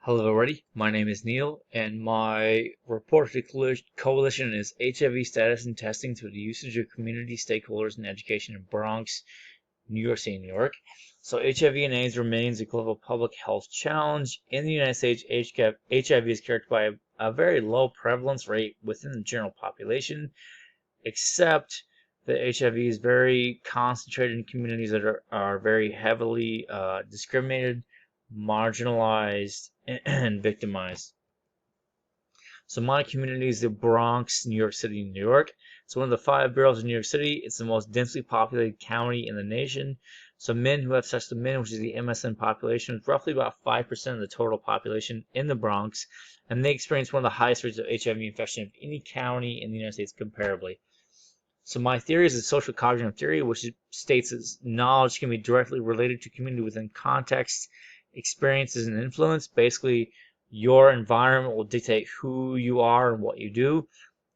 Hello, everybody. My name is Neil, and my report to the coalition is HIV status and testing through the usage of community stakeholders in education in Bronx, New York City, New York. So HIV and AIDS remains a global public health challenge. In the United States, HIV is characterized by a very low prevalence rate within the general population, except that HIV is very concentrated in communities that are very heavily discriminated, marginalized, and victimized. So my community is the Bronx, New York City, New York. It's one of the 5 boroughs in New York City. It's the most densely populated county in the nation. So men who have sex with men, which is the MSM population, is roughly about 5% of the total population in the Bronx, and they experience one of the highest rates of HIV infection of any county in the United States comparably. So my theory is a social cognitive theory, which states that knowledge can be directly related to community within context, experiences, and influence. Basically, your environment will dictate who you are and what you do.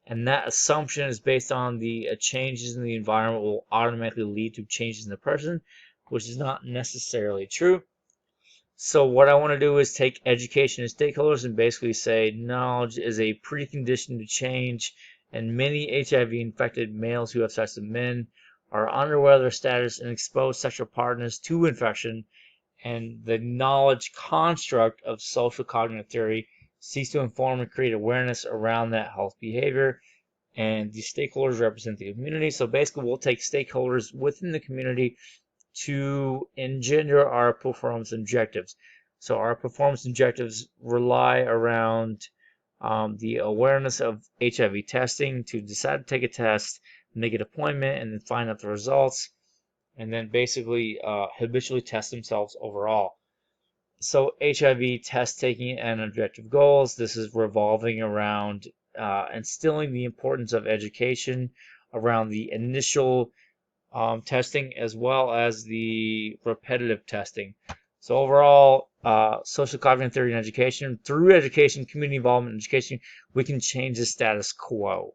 And that assumption is based on the changes in the environment will automatically lead to changes in the person, which is not necessarily true. So what I want to do is take education and stakeholders and basically say knowledge is a precondition to change, and many HIV-infected males who have sex with men are unaware of their status and expose sexual partners to infection, and the knowledge construct of social cognitive theory seeks to inform and create awareness around that health behavior, and the stakeholders represent the community. So basically, we'll take stakeholders within the community to engender our performance objectives. So our performance objectives rely around the awareness of HIV testing, to decide to take a test, make an appointment, and then find out the results, and then basically habitually test themselves overall. So HIV test taking and objective goals, this is revolving around instilling the importance of education around the initial testing as well as the repetitive testing. So overall, social cognitive theory and education, through education, community involvement, and education, we can change the status quo.